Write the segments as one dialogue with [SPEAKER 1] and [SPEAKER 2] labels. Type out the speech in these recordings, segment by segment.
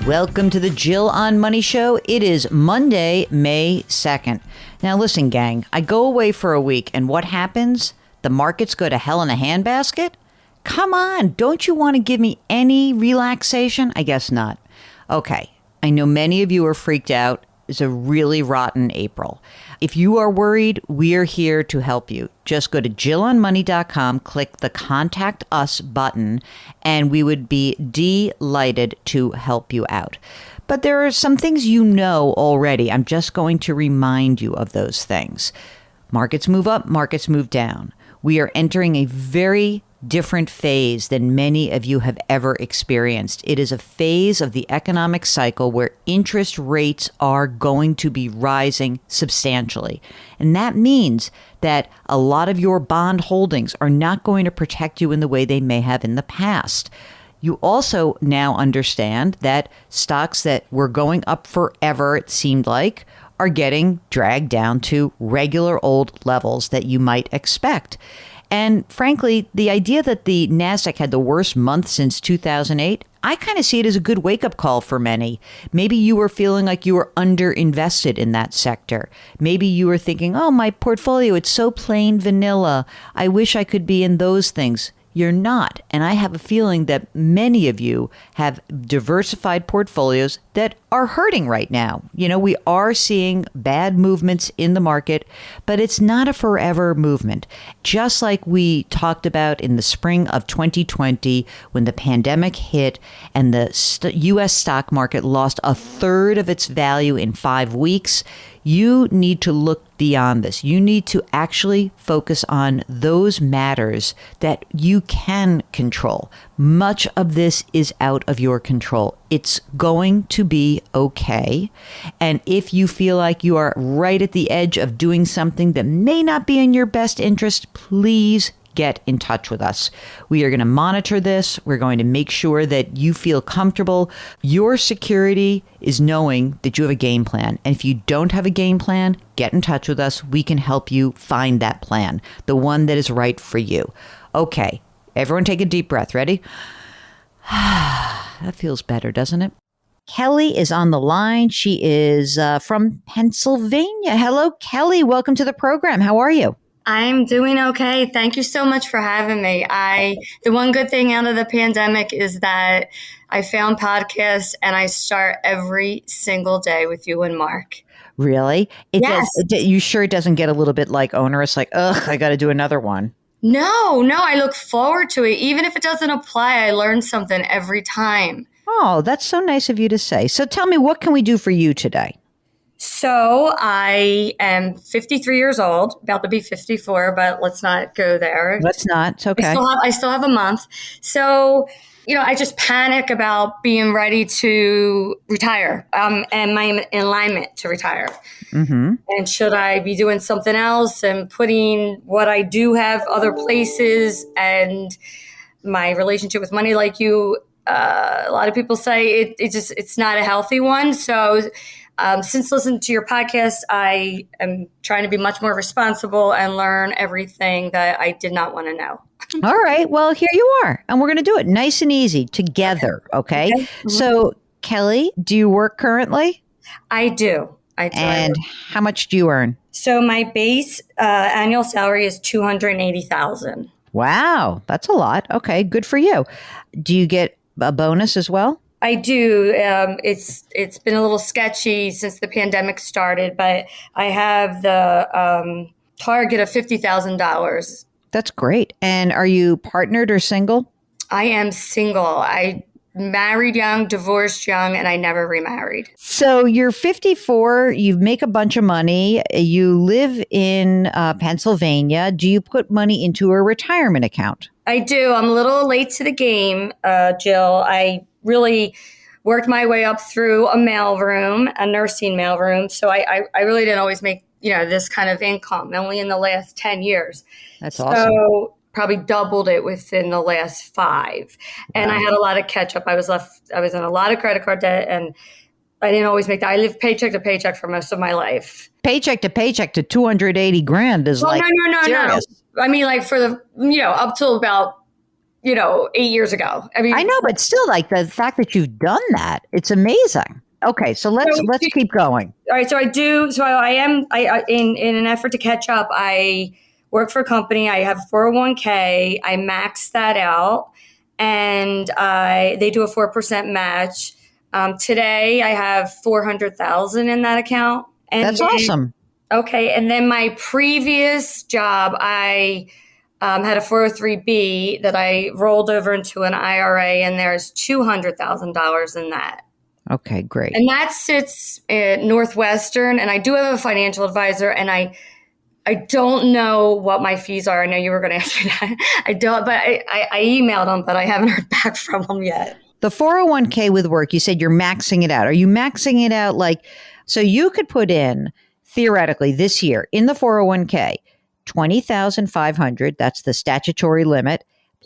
[SPEAKER 1] Welcome to the Jill on Money Show. It is Monday, May 2nd. Now listen, gang, I go away for a week and what happens? The markets go to hell in a handbasket? Come on, don't you want to give me any relaxation? I guess not. Okay, I know many of you are freaked out. It's a really rotten April. If you are worried, we're here to help you. Just go to jillonmoney.com, click the Contact Us button, and we would be delighted to help you out. But there are some things you know already. I'm just going to remind you of those things. Markets move up, markets move down. We are entering a very different phase than many of you have ever experienced. It is a phase of the economic cycle where interest rates are going to be rising substantially. And that means that a lot of your bond holdings are not going to protect you in the way they may have in the past. You also now understand that stocks that were going up forever, it seemed like, are getting dragged down to regular old levels that you might expect. And frankly, the idea that the NASDAQ had the worst month since 2008, I kind of see it as a good wake-up call for many. Maybe you were feeling like you were underinvested in that sector. Maybe you were thinking, oh, my portfolio, it's so plain vanilla. I wish I could be in those things. You're not. And I have a feeling that many of you have diversified portfolios that are hurting right now. You know, we are seeing bad movements in the market, but it's not a forever movement. Just like we talked about in the spring of 2020, when the pandemic hit and the U.S. stock market lost a third of its value in 5 weeks, you need to look beyond this. You need to actually focus on those matters that you can control. Much of this is out of your control. It's going to be okay. And if you feel like you are right at the edge of doing something that may not be in your best interest, please get in touch with us. We are going to monitor this. We're going to make sure that you feel comfortable. Your security is knowing that you have a game plan. And if you don't have a game plan, get in touch with us. We can help you find that plan, the one that is right for you. Okay, everyone take a deep breath. Ready? That feels better, doesn't it? Kelly is on the line. She is from Pennsylvania. Hello, Kelly. Welcome to the program. How are you?
[SPEAKER 2] I'm doing okay. Thank you so much for having me. The one good thing out of the pandemic is that I found podcasts and I start every single day with you and Mark.
[SPEAKER 1] Really?
[SPEAKER 2] Yes.
[SPEAKER 1] You sure it doesn't get a little bit like onerous, like, ugh, I got to do another one?
[SPEAKER 2] No, I look forward to it. Even if it doesn't apply, I learn something every time.
[SPEAKER 1] Oh, that's so nice of you to say. So tell me, what can we do for you today?
[SPEAKER 2] So I am 53 years old, about to be 54, but let's not go there.
[SPEAKER 1] Let's not. It's okay.
[SPEAKER 2] I still have a month. So, I just panic about being ready to retire and my alignment to retire.
[SPEAKER 1] Mm-hmm.
[SPEAKER 2] And should I be doing something else and putting what I do have other places and my relationship with money, like you, a lot of people say it's not a healthy one. So since listening to your podcast, I am trying to be much more responsible and learn everything that I did not want to know.
[SPEAKER 1] All right. Well, here you are. And we're going to do it nice and easy together. Okay. Mm-hmm. So, Kelly, do you work currently?
[SPEAKER 2] I do.
[SPEAKER 1] And how much do you earn?
[SPEAKER 2] So my base annual salary is $280,000.
[SPEAKER 1] Wow. That's a lot. Okay. Good for you. Do you get a bonus as well?
[SPEAKER 2] I do. It's been a little sketchy since the pandemic started, but I have the target of $50,000.
[SPEAKER 1] That's great. And are you partnered or single?
[SPEAKER 2] I am single. I married young, divorced young, and I never remarried.
[SPEAKER 1] So you're 54, you make a bunch of money, you live in Pennsylvania. Do you put money into a retirement account?
[SPEAKER 2] I do. I'm a little late to the game, Jill. I really worked my way up through a mailroom, a nursing mailroom. So I really didn't always make, this kind of income, only in the last 10 years.
[SPEAKER 1] That's awesome.
[SPEAKER 2] So probably doubled it within the last 5. And I had a lot of catch up. I was in a lot of credit card debt and I didn't always make that. I lived paycheck to paycheck for most of my life.
[SPEAKER 1] Paycheck to paycheck to $280,000 is
[SPEAKER 2] no.
[SPEAKER 1] serious.
[SPEAKER 2] I mean, like for the, up till about 8 years ago. I mean,
[SPEAKER 1] I know, but still, like the fact that you've done that, it's amazing. Okay, so let's keep going.
[SPEAKER 2] all right. So I do. So I am. In an effort to catch up, I work for a company. I have 401k. I max that out, and they do a 4% match. Today, I have 400,000 in that account. And
[SPEAKER 1] That's awesome.
[SPEAKER 2] Okay, and then my previous job, I had a 403b that I rolled over into an IRA, and there's $200,000 in that.
[SPEAKER 1] Okay, great.
[SPEAKER 2] And that sits at Northwestern, and I do have a financial advisor, and I don't know what my fees are. I know you were going to ask me that. I don't, but I emailed them, but I haven't heard back from them yet.
[SPEAKER 1] The 401k with work, you said you're maxing it out. Are you maxing it out so you could put in theoretically this year in the 401k 20,500, that's the statutory limit,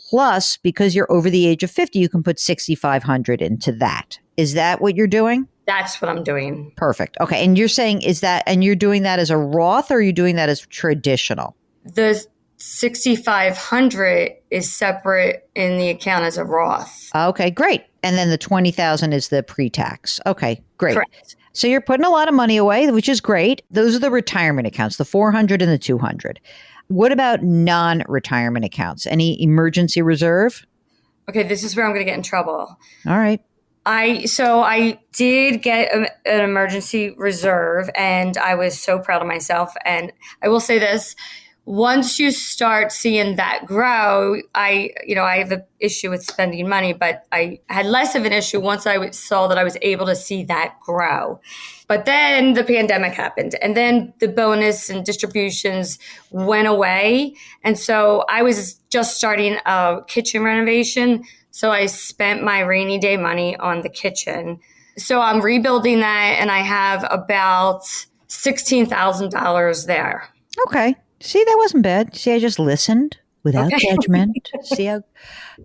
[SPEAKER 1] plus because you're over the age of 50 you can put 6,500 into that. Is that what you're doing?
[SPEAKER 2] That's what I'm doing.
[SPEAKER 1] Perfect. Okay, and you're saying and you're doing that as a Roth or are you doing that as traditional?
[SPEAKER 2] The 6,500 is separate in the account as a Roth.
[SPEAKER 1] Okay, great. And then the 20,000 is the pre-tax. Okay, great.
[SPEAKER 2] Correct.
[SPEAKER 1] So you're putting a lot of money away, which is great. Those are the retirement accounts, the 400 and the 200. What about non-retirement accounts? Any emergency reserve?
[SPEAKER 2] Okay, this is where I'm going to get in trouble.
[SPEAKER 1] All right.
[SPEAKER 2] I did get an emergency reserve, and I was so proud of myself. And I will say this. Once you start seeing that grow, I have an issue with spending money, but I had less of an issue once I saw that I was able to see that grow. But then the pandemic happened, and then the bonus and distributions went away. And so I was just starting a kitchen renovation. So I spent my rainy day money on the kitchen. So I'm rebuilding that, and I have about $16,000 there.
[SPEAKER 1] Okay. See, that wasn't bad. See, I just listened without judgment.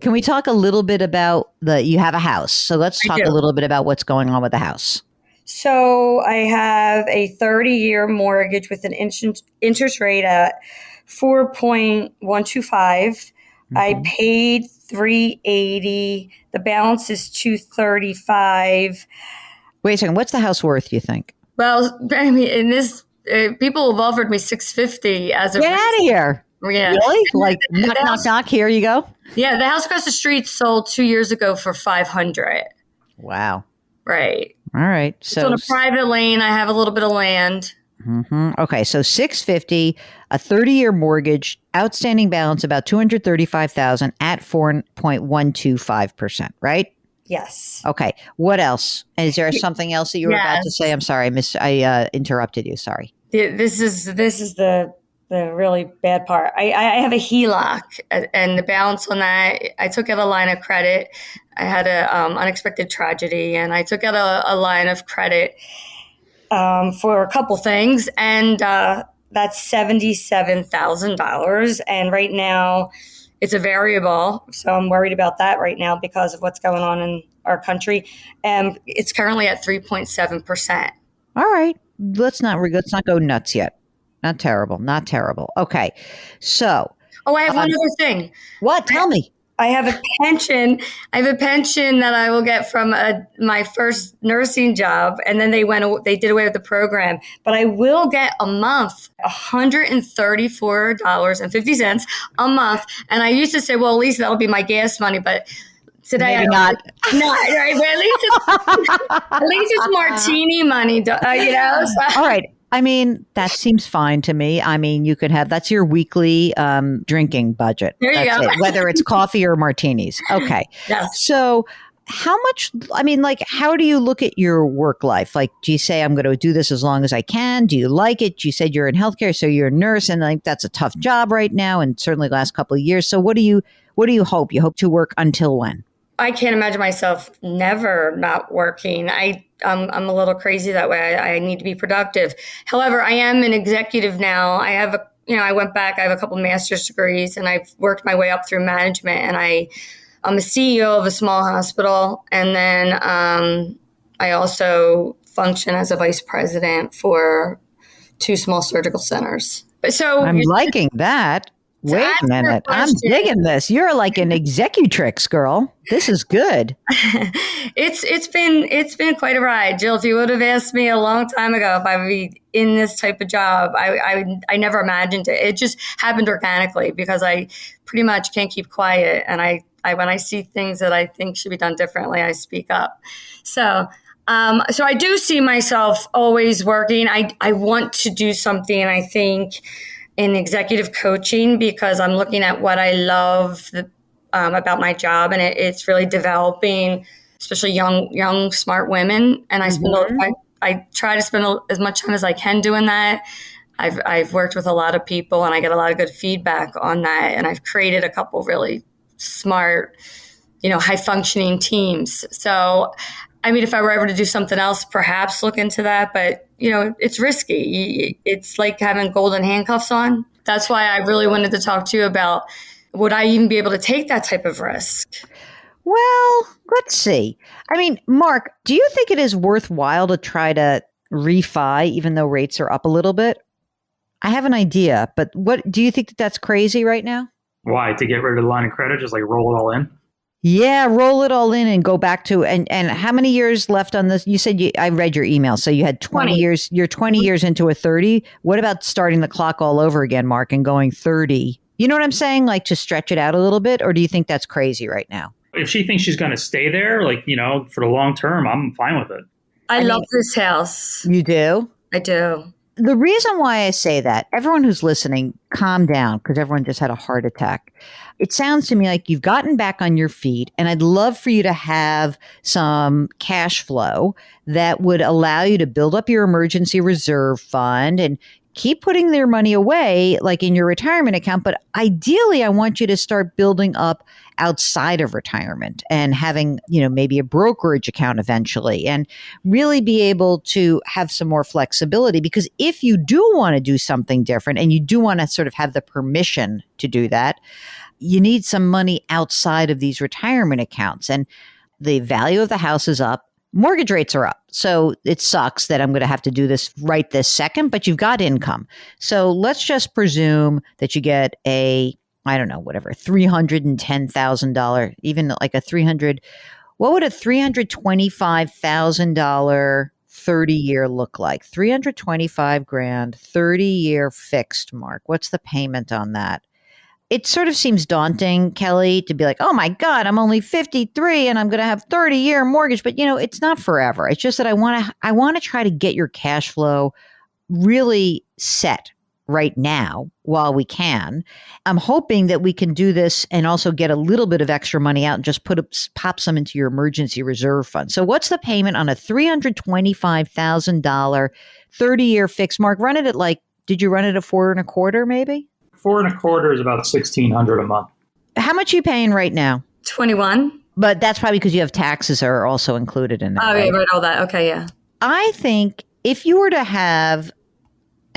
[SPEAKER 1] Can we talk a little bit about you have a house. So let's talk a little bit about what's going on with the house.
[SPEAKER 2] So I have a 30-year mortgage with an interest rate at 4.125. I paid $380. The balance is $235.
[SPEAKER 1] Wait a second. What's the house worth, you think?
[SPEAKER 2] Well, I mean, in this, people have offered me $650 as a.
[SPEAKER 1] Get out of here!
[SPEAKER 2] Yeah.
[SPEAKER 1] Really? Like knock. Here you go.
[SPEAKER 2] Yeah, the house across the street sold 2 years ago for $500.
[SPEAKER 1] Wow.
[SPEAKER 2] Right.
[SPEAKER 1] All right.
[SPEAKER 2] So on a private lane, I have a little bit of land.
[SPEAKER 1] Mm-hmm. Okay, so $650, a 30-year mortgage, outstanding balance about $235,000 at 4.125%, right?
[SPEAKER 2] Yes.
[SPEAKER 1] Okay. What else? Is there something else that you were about to say? I'm sorry, I interrupted you. Sorry.
[SPEAKER 2] This is the really bad part. I have a HELOC, and the balance on that, I took out a line of credit. I had a unexpected tragedy, and I took out a line of credit for a couple things, and that's $77,000. And right now, it's a variable, so I'm worried about that right now because of what's going on in our country. And it's currently at 3.7%.
[SPEAKER 1] All right, let's not go nuts yet. Not terrible. Okay, so
[SPEAKER 2] I have one other thing.
[SPEAKER 1] What? Tell me.
[SPEAKER 2] I have a pension. That I will get from my first nursing job, and then they did away with the program. But I will get a month, $134.50 a month. And I used to say, well, at least that'll be my gas money, but today
[SPEAKER 1] maybe not.
[SPEAKER 2] Not right. But at least it's martini money. So.
[SPEAKER 1] All right. I mean, that seems fine to me. I mean, you could that's your weekly drinking budget.
[SPEAKER 2] There you go.
[SPEAKER 1] Whether it's coffee or martinis. Okay.
[SPEAKER 2] Yes.
[SPEAKER 1] So how do you look at your work life? Like, do you say, I'm going to do this as long as I can? Do you like it? You said you're in healthcare, so you're a nurse, and like that's a tough job right now, and certainly the last couple of years. So what do you hope? You hope to work until when?
[SPEAKER 2] I can't imagine myself never not working. I'm a little crazy that way. I need to be productive. However, I am an executive now. I have I went back. I have a couple of master's degrees, and I've worked my way up through management. And I'm a CEO of a small hospital, and then I also function as a vice president for 2 small surgical centers. So
[SPEAKER 1] I'm liking that.
[SPEAKER 2] To
[SPEAKER 1] Wait a
[SPEAKER 2] answer your
[SPEAKER 1] minute. I'm
[SPEAKER 2] question,
[SPEAKER 1] digging this. You're like an executrix, girl. This is good.
[SPEAKER 2] it's been quite a ride, Jill. If you would have asked me a long time ago if I would be in this type of job, I never imagined it. It just happened organically because I pretty much can't keep quiet, and I when I see things that I think should be done differently, I speak up. So. So I do see myself always working. I want to do something, I think, in executive coaching because I'm looking at what I love about my job, and it's really developing, especially young, smart women. And I try to spend as much time as I can doing that. I've worked with a lot of people, and I get a lot of good feedback on that. And I've created a couple really smart, high functioning teams. So, I mean, if I were ever to do something else, perhaps look into that. But, it's risky. It's like having golden handcuffs on. That's why I really wanted to talk to you about, would I even be able to take that type of risk?
[SPEAKER 1] Well, let's see. I mean, Mark, do you think it is worthwhile to try to refi even though rates are up a little bit? I have an idea, but what do you think that that's crazy right now?
[SPEAKER 3] Why? To get rid of the line of credit, just like roll it all in?
[SPEAKER 1] Yeah, roll it all in and go back to and how many years left on this? You said I read your email, so you had 20
[SPEAKER 2] 20.
[SPEAKER 1] years. You're 20 years into a 30. What about starting the clock all over again, Mark, and going 30? You know what I'm saying? Like to stretch it out a little bit, or do you think that's crazy right now?
[SPEAKER 3] If she thinks she's going to stay there, for the long term, I'm fine with it.
[SPEAKER 2] I love this house.
[SPEAKER 1] You do?
[SPEAKER 2] I do.
[SPEAKER 1] The reason why I say that, everyone who's listening, calm down because everyone just had a heart attack. It sounds to me like you've gotten back on your feet, and I'd love for you to have some cash flow that would allow you to build up your emergency reserve fund and keep putting their money away, like in your retirement account. But ideally, I want you to start building up outside of retirement and having, maybe a brokerage account eventually and really be able to have some more flexibility. Because if you do want to do something different and you do want to sort of have the permission to do that, you need some money outside of these retirement accounts. And the value of the house is up. Mortgage rates are up. So it sucks that I'm going to have to do this right this second, but you've got income. So let's just presume that you get $310,000, even like what would a $325,000 30-year look like? 325 grand, 30-year fixed, Mark. What's the payment on that? It sort of seems daunting, Kelly, to be like, oh my God, I'm only 53 and I'm going to have 30-year mortgage. But, it's not forever. It's just that I want to try to get your cash flow really set right now while we can. I'm hoping that we can do this and also get a little bit of extra money out and just pop some into your emergency reserve fund. So what's the payment on a $325,000 30-year fixed, Mark? Did you run it at 4.25 maybe?
[SPEAKER 3] 4.25 is about $1,600 a month.
[SPEAKER 1] How much are you paying right now?
[SPEAKER 2] 21.
[SPEAKER 1] But that's probably because you have taxes are also included in it.
[SPEAKER 2] Oh, yeah, right, all that. Okay, yeah.
[SPEAKER 1] I think if you were to have,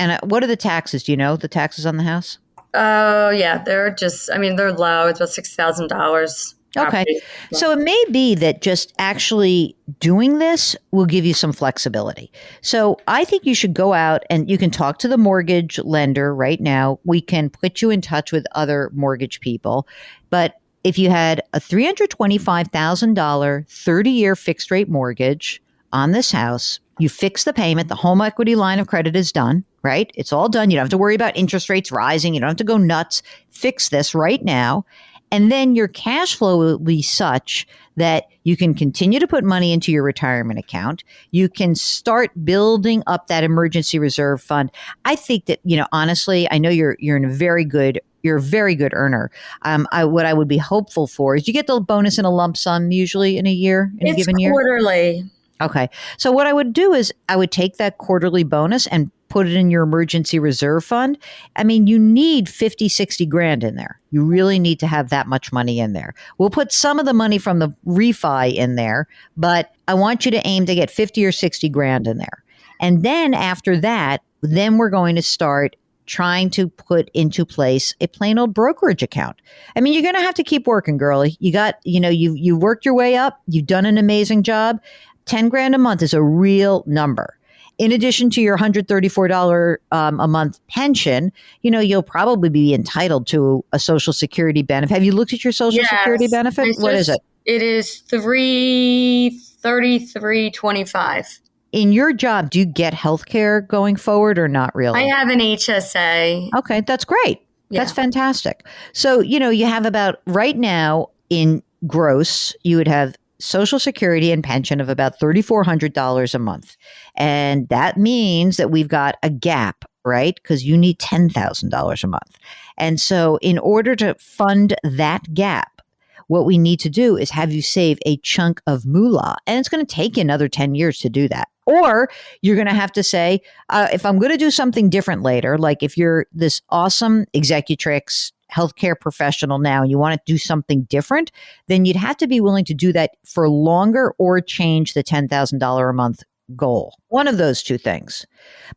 [SPEAKER 1] and what are the taxes? Do you know the taxes on the house?
[SPEAKER 2] Oh, yeah, they're low. It's about $6,000.
[SPEAKER 1] Okay. So it may be that just actually doing this will give you some flexibility. So I think you should go out and you can talk to the mortgage lender right now. We can put you in touch with other mortgage people. But if you had a $325,000 30-year fixed rate mortgage on this house, you fix the payment, the home equity line of credit is done, right? It's all done. You don't have to worry about interest rates rising. You don't have to go nuts. Fix this right now. And then your cash flow will be such that you can continue to put money into your retirement account. You can start building up that emergency reserve fund. I think that, honestly, I know you're a very good earner. What I would be hopeful for is you get the bonus in a lump sum usually in a year, in a given year?
[SPEAKER 2] It's quarterly.
[SPEAKER 1] Okay. So what I would do is I would take that quarterly bonus and put it in your emergency reserve fund. I mean, you need 50, 60 grand in there. You really need to have that much money in there. We'll put some of the money from the refi in there, but I want you to aim to get 50 or 60 grand in there. And then after that, then we're going to start trying to put into place a plain old brokerage account. I mean, you're going to have to keep working, girlie. You got, you worked your way up. You've done an amazing job. 10 grand a month is a real number. In addition to your $134 a month pension, you'll probably be entitled to a Social Security benefit. Have you looked at your Social Security benefit? What is it?
[SPEAKER 2] It is $333.25.
[SPEAKER 1] In your job, do you get health care going forward or not really?
[SPEAKER 2] I have an HSA.
[SPEAKER 1] Okay, that's great. Yeah. That's fantastic. So, you have about right now in gross, you would have Social Security and pension of about $3,400 a month. And that means that we've got a gap, right? Because you need $10,000 a month. And so in order to fund that gap, what we need to do is have you save a chunk of moolah. And it's going to take you another 10 years to do that. Or you're going to have to say, if I'm going to do something different later, like if you're this awesome executrix, healthcare professional now, and you want to do something different, then you'd have to be willing to do that for longer or change the $10,000 a month goal. One of those two things.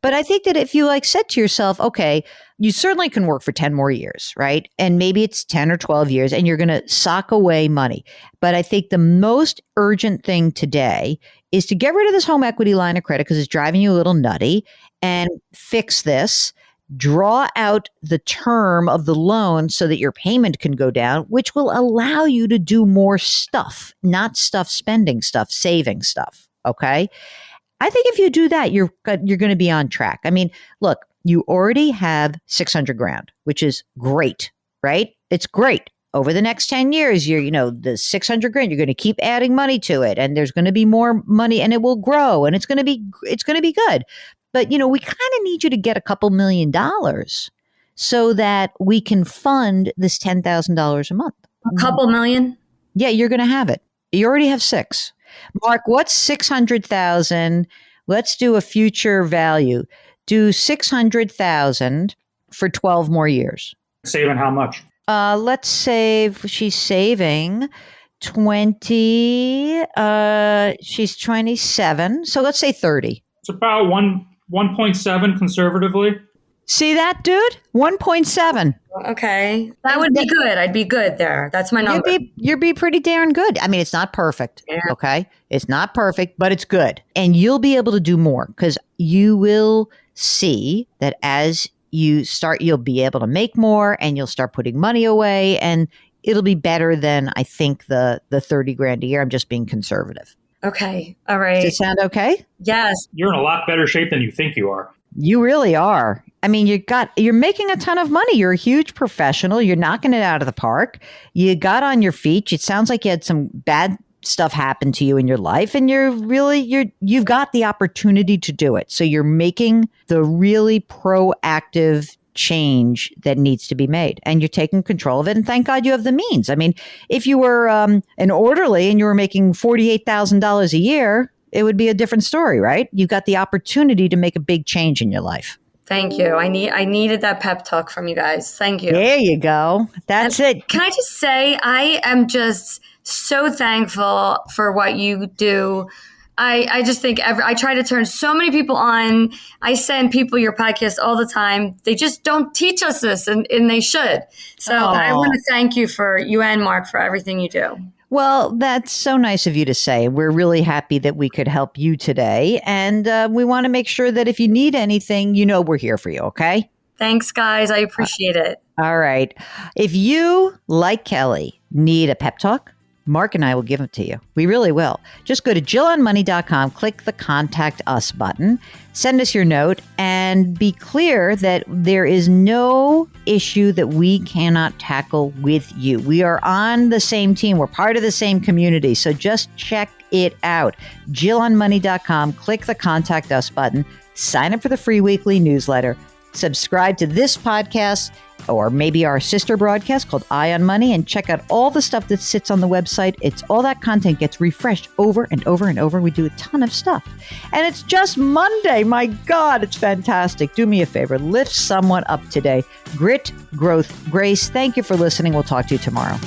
[SPEAKER 1] But I think that if you said to yourself, okay, you certainly can work for 10 more years, right? And maybe it's 10 or 12 years and you're going to sock away money. But I think the most urgent thing today is to get rid of this home equity line of credit because it's driving you a little nutty and fix this. Draw out the term of the loan so that your payment can go down, which will allow you to do more stuff, not spending stuff, saving stuff. Okay. I think if you do that, you're going to be on track. I mean, look, you already have 600 grand, which is great, right? It's great. Over the next 10 years, the 600 grand, you're going to keep adding money to it and there's going to be more money and it will grow and it's going to be good. But, we kind of need you to get a couple $1 million so that we can fund this $10,000 a month.
[SPEAKER 2] A couple million?
[SPEAKER 1] Yeah, you're going to have it. You already have 6. Mark, what's 600,000? Let's do a future value. Do 600,000 for 12 more years.
[SPEAKER 3] Saving how much?
[SPEAKER 1] Let's save. She's saving 20. She's 27. So let's say 30.
[SPEAKER 3] It's about 1.7 conservatively.
[SPEAKER 1] See that, dude? 1.7.
[SPEAKER 2] Okay. That would be good. I'd be good there. That's my number.
[SPEAKER 1] You'd be pretty darn good. I mean, it's not perfect. Yeah. Okay. It's not perfect, but it's good. And you'll be able to do more because you will see that as you start, you'll be able to make more and you'll start putting money away and it'll be better than I think the 30 grand a year. I'm just being conservative.
[SPEAKER 2] Okay. All right.
[SPEAKER 1] Does it sound okay?
[SPEAKER 2] Yes.
[SPEAKER 3] You're in a lot better shape than you think you are.
[SPEAKER 1] You really are. I mean, you're making a ton of money. You're a huge professional. You're knocking it out of the park. You got on your feet. It sounds like you had some bad stuff happen to you in your life and you've got the opportunity to do it. So you're making the really proactive change that needs to be made and you're taking control of it. And thank God you have the means. I mean, if you were an orderly and you were making $48,000 a year, it would be a different story, right? You've got the opportunity to make a big change in your life.
[SPEAKER 2] Thank you. I needed that pep talk from you guys. Thank you.
[SPEAKER 1] There you go. That's it.
[SPEAKER 2] Can I just say, I am just so thankful for what you do. I just think I try to turn so many people on. I send people your podcast all the time. They just don't teach us this, and they should. So I want to thank you and Mark for everything you do.
[SPEAKER 1] Well, that's so nice of you to say. We're really happy that we could help you today. And we want to make sure that if you need anything, we're here for you. Okay.
[SPEAKER 2] Thanks, guys. I appreciate it.
[SPEAKER 1] All right. If you, like Kelly, need a pep talk, Mark and I will give it to you. We really will. Just go to JillOnMoney.com, click the Contact Us button, send us your note, and be clear that there is no issue that we cannot tackle with you. We are on the same team. We're part of the same community. So just check it out. JillOnMoney.com, click the Contact Us button, sign up for the free weekly newsletter, subscribe to this podcast or maybe our sister broadcast called Eye on Money, and check out all the stuff that sits on the website. It's all that content gets refreshed over and over and over. We do a ton of stuff. And it's just Monday. My God, it's fantastic. Do me a favor. Lift someone up today. Grit, growth, grace. Thank you for listening. We'll talk to you tomorrow.